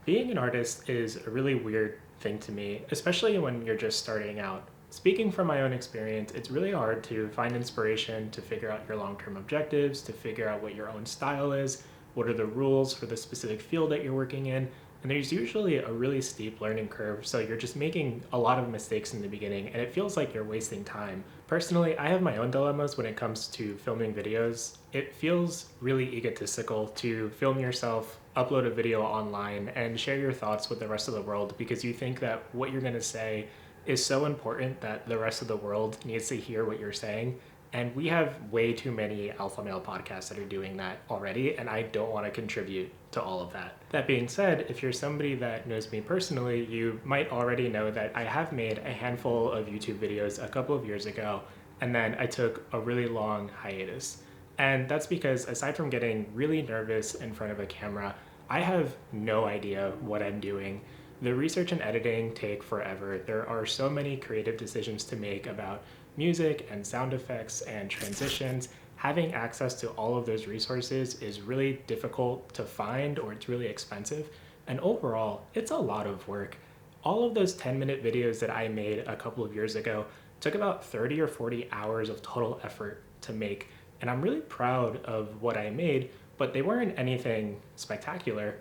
Being an artist is a really weird thing to me, especially when you're just starting out. Speaking from my own experience, it's really hard to find inspiration, to figure out your long-term objectives, to figure out what your own style is, what are the rules for the specific field that you're working in, and there's usually a really steep learning curve, so you're just making a lot of mistakes in the beginning, and it feels like you're wasting time. Personally, I have my own dilemmas when it comes to filming videos. It feels really egotistical to film yourself, upload a video online, and share your thoughts with the rest of the world because you think that what you're going to say is so important that the rest of the world needs to hear what you're saying. And we have way too many alpha male podcasts that are doing that already, and I don't want to contribute to all of that. That being said, if you're somebody that knows me personally, you might already know that I have made a handful of YouTube videos a couple of years ago, and then I took a really long hiatus. And that's because aside from getting really nervous in front of a camera, I have no idea what I'm doing. The research and editing take forever. There are so many creative decisions to make about music and sound effects and transitions. Having access to all of those resources is really difficult to find, or it's really expensive. And overall, it's a lot of work. All of those 10-minute videos that I made a couple of years ago took about 30 or 40 hours of total effort to make. And I'm really proud of what I made, but they weren't anything spectacular.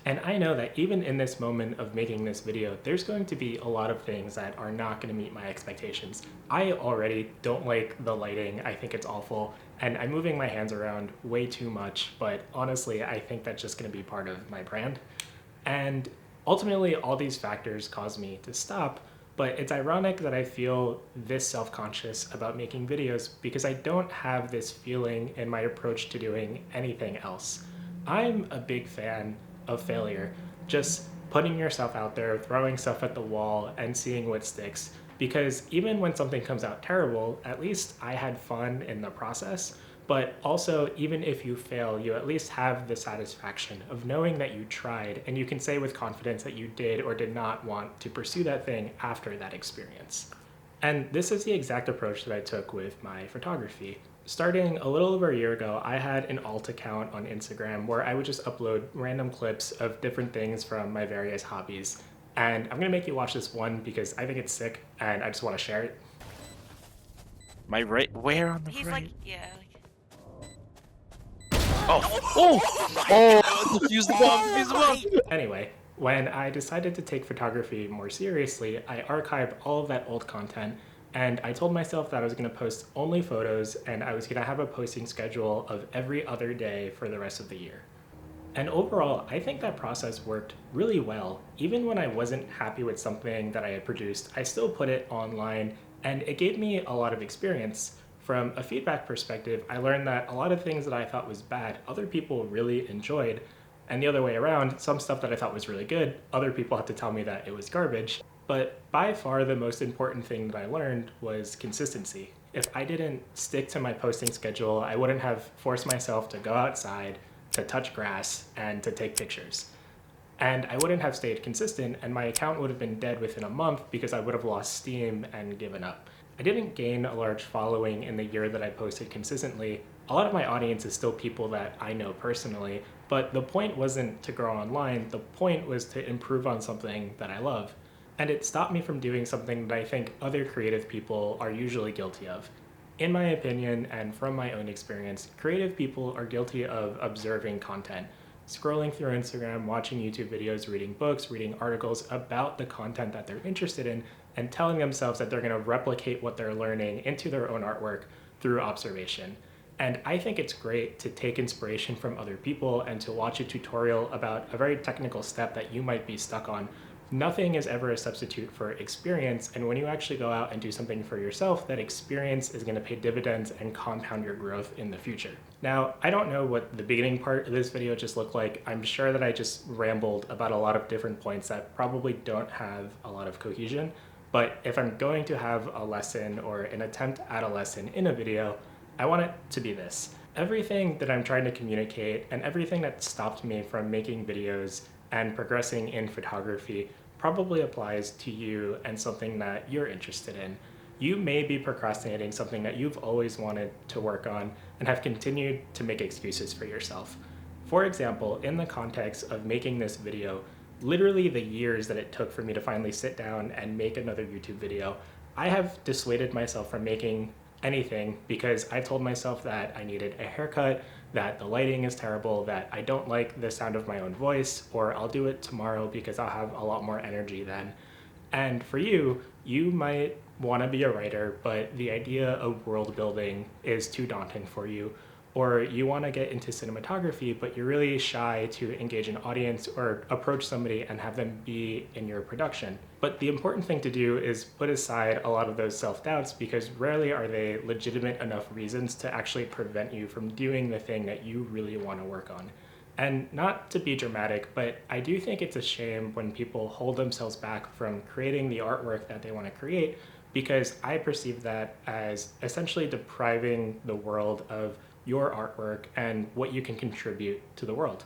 And I know that even in this moment of making this video, there's going to be a lot of things that are not going to meet my expectations. I already don't like the lighting. I think it's awful. And I'm moving my hands around way too much. But honestly, I think that's just going to be part of my brand. And ultimately, all these factors cause me to stop. But it's ironic that I feel this self-conscious about making videos because I don't have this feeling in my approach to doing anything else. I'm a big fan of failure, just putting yourself out there, throwing stuff at the wall and seeing what sticks. Because even when something comes out terrible, at least I had fun in the process. But also, even if you fail, you at least have the satisfaction of knowing that you tried, and you can say with confidence that you did or did not want to pursue that thing after that experience. And this is the exact approach that I took with my photography. Starting a little over a year ago, I had an alt account on Instagram where I would just upload random clips of different things from my various hobbies. And I'm gonna make you watch this one because I think it's sick and I just wanna share it. My right? Where on the He's like, right? yeah. Oh! Oh! Oh! Defuse the bomb! Defuse the bomb! Anyway, when I decided to take photography more seriously, I archived all of that old content and I told myself that I was going to post only photos and I was going to have a posting schedule of every other day for the rest of the year. And overall, I think that process worked really well. Even when I wasn't happy with something that I had produced, I still put it online and it gave me a lot of experience. From a feedback perspective, I learned that a lot of things that I thought was bad, other people really enjoyed. And the other way around, some stuff that I thought was really good, other people had to tell me that it was garbage. But by far the most important thing that I learned was consistency. If I didn't stick to my posting schedule, I wouldn't have forced myself to go outside, to touch grass, and to take pictures. And I wouldn't have stayed consistent, and my account would have been dead within a month because I would have lost steam and given up. I didn't gain a large following in the year that I posted consistently. A lot of my audience is still people that I know personally, but the point wasn't to grow online, the point was to improve on something that I love. And it stopped me from doing something that I think other creative people are usually guilty of. In my opinion, and from my own experience, creative people are guilty of observing content, scrolling through Instagram, watching YouTube videos, reading books, reading articles about the content that they're interested in, and telling themselves that they're going to replicate what they're learning into their own artwork through observation. And I think it's great to take inspiration from other people and to watch a tutorial about a very technical step that you might be stuck on. Nothing is ever a substitute for experience, and when you actually go out and do something for yourself, that experience is going to pay dividends and compound your growth in the future. Now, I don't know what the beginning part of this video just looked like. I'm sure that I just rambled about a lot of different points that probably don't have a lot of cohesion, but if I'm going to have a lesson or an attempt at a lesson in a video, I want it to be this. Everything that I'm trying to communicate and everything that stopped me from making videos and progressing in photography probably applies to you and something that you're interested in. You may be procrastinating something that you've always wanted to work on and have continued to make excuses for yourself. For example, in the context of making this video, literally the years that it took for me to finally sit down and make another YouTube video, I have dissuaded myself from making anything because I told myself that I needed a haircut, that the lighting is terrible, that I don't like the sound of my own voice, or I'll do it tomorrow because I'll have a lot more energy then. And for you, you might want to be a writer, but the idea of world building is too daunting for you. Or you want to get into cinematography, but you're really shy to engage an audience or approach somebody and have them be in your production. But the important thing to do is put aside a lot of those self-doubts, because rarely are they legitimate enough reasons to actually prevent you from doing the thing that you really want to work on. And not to be dramatic, but I do think it's a shame when people hold themselves back from creating the artwork that they want to create, because I perceive that as essentially depriving the world of your artwork and what you can contribute to the world.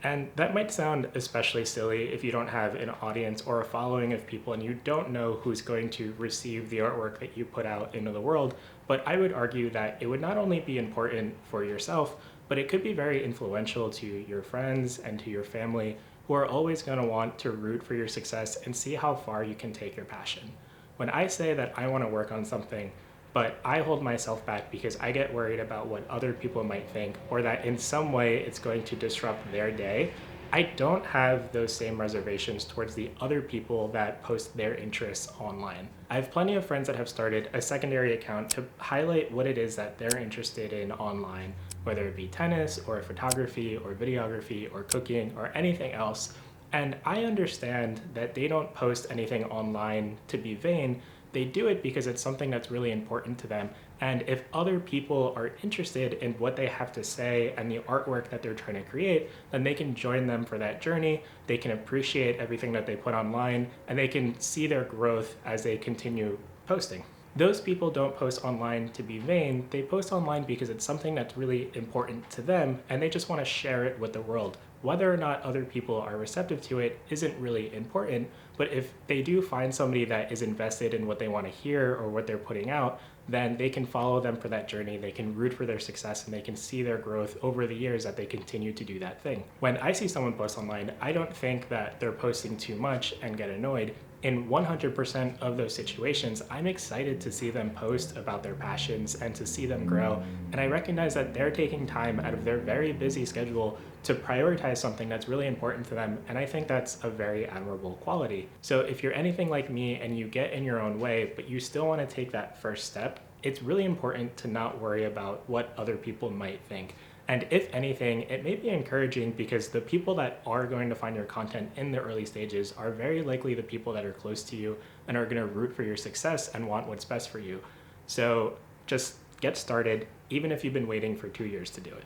And that might sound especially silly if you don't have an audience or a following of people and you don't know who's going to receive the artwork that you put out into the world, but I would argue that it would not only be important for yourself, but it could be very influential to your friends and to your family, who are always going to want to root for your success and see how far you can take your passion. When I say that I want to work on something, but I hold myself back because I get worried about what other people might think, or that in some way it's going to disrupt their day, I don't have those same reservations towards the other people that post their interests online. I have plenty of friends that have started a secondary account to highlight what it is that they're interested in online, whether it be tennis or photography or videography or cooking or anything else. And I understand that they don't post anything online to be vain. They do it because it's something that's really important to them. And if other people are interested in what they have to say and the artwork that they're trying to create, then they can join them for that journey. They can appreciate everything that they put online, and they can see their growth as they continue posting. Those people don't post online to be vain. They post online because it's something that's really important to them, and they just want to share it with the world. Whether or not other people are receptive to it isn't really important, but if they do find somebody that is invested in what they want to hear or what they're putting out, then they can follow them for that journey, they can root for their success, and they can see their growth over the years that they continue to do that thing. When I see someone post online, I don't think that they're posting too much and get annoyed. In 100% of those situations, I'm excited to see them post about their passions and to see them grow. And I recognize that they're taking time out of their very busy schedule to prioritize something that's really important to them. And I think that's a very admirable quality. So if you're anything like me and you get in your own way, but you still want to take that first step, it's really important to not worry about what other people might think. And if anything, it may be encouraging because the people that are going to find your content in the early stages are very likely the people that are close to you and are going to root for your success and want what's best for you. So just get started, even if you've been waiting for 2 years to do it.